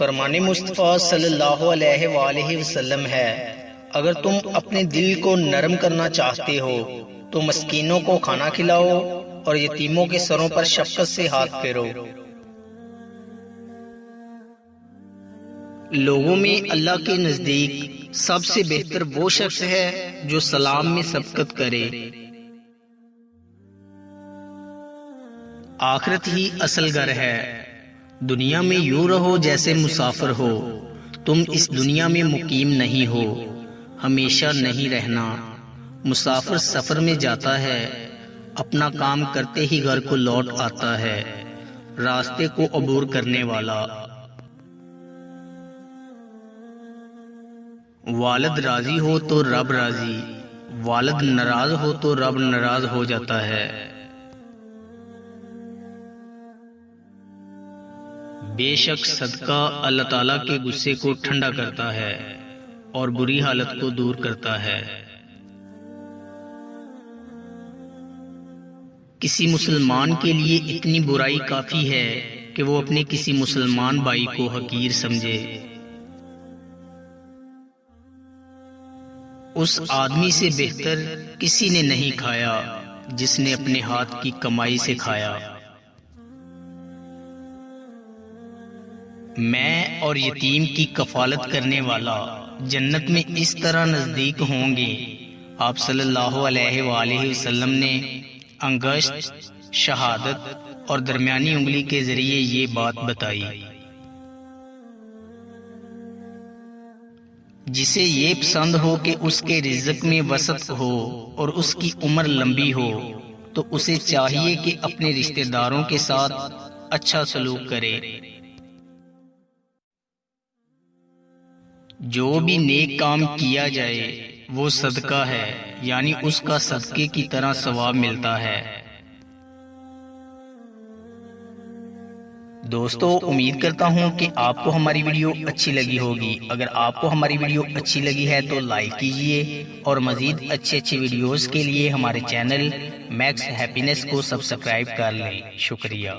فرمان مصطفیٰ صلی اللہ علیہ وآلہ وسلم ہے، اگر تم اپنے دل کو نرم کرنا چاہتے ہو تو مسکینوں کو کھانا کھلاؤ اور یتیموں کے سروں پر شفقت سے ہاتھ پھیرو۔ لوگوں میں اللہ کے نزدیک سب سے بہتر وہ شخص ہے جو سلام میں سبقت کرے۔ آخرت ہی اصل گھر ہے، دنیا میں یوں رہو جیسے مسافر ہو، تم اس دنیا میں مقیم نہیں ہو، ہمیشہ نہیں رہنا۔ مسافر سفر میں جاتا ہے، اپنا کام کرتے ہی گھر کو لوٹ آتا ہے، راستے کو عبور کرنے والا۔ والد راضی ہو تو رب راضی، والد ناراض ہو تو رب ناراض ہو جاتا ہے۔ بے شک صدقہ اللہ تعالیٰ کے غصے کو ٹھنڈا کرتا ہے اور بری حالت کو دور کرتا ہے۔ کسی مسلمان کے لیے اتنی برائی کافی ہے کہ وہ اپنے کسی مسلمان بھائی کو حقیر سمجھے۔ اس آدمی سے بہتر کسی نے نہیں کھایا جس نے اپنے ہاتھ کی کمائی سے کھایا۔ میں اور یتیم کی کفالت کرنے والا جنت میں اس طرح نزدیک ہوں گے۔ آپ صلی اللہ علیہ وآلہ وسلم نے انگشت، شہادت اور درمیانی انگلی کے ذریعے یہ بات بتائی۔ جسے یہ پسند ہو کہ اس کے رزق میں وسعت ہو اور اس کی عمر لمبی ہو تو اسے چاہیے کہ اپنے رشتہ داروں کے ساتھ اچھا سلوک کرے۔ جو بھی نیک کام کیا جائے وہ صدقہ ہے، یعنی اس کا صدقے کی طرح ثواب ملتا ہے۔ دوستو، امید کرتا ہوں کہ آپ کو ہماری ویڈیو اچھی لگی ہوگی۔ اگر آپ کو ہماری ویڈیو اچھی لگی ہے تو لائک کیجئے اور مزید اچھے ویڈیوز کے لیے ہمارے چینل میکس ہیپینس کو سبسکرائب کر لیں۔ شکریہ۔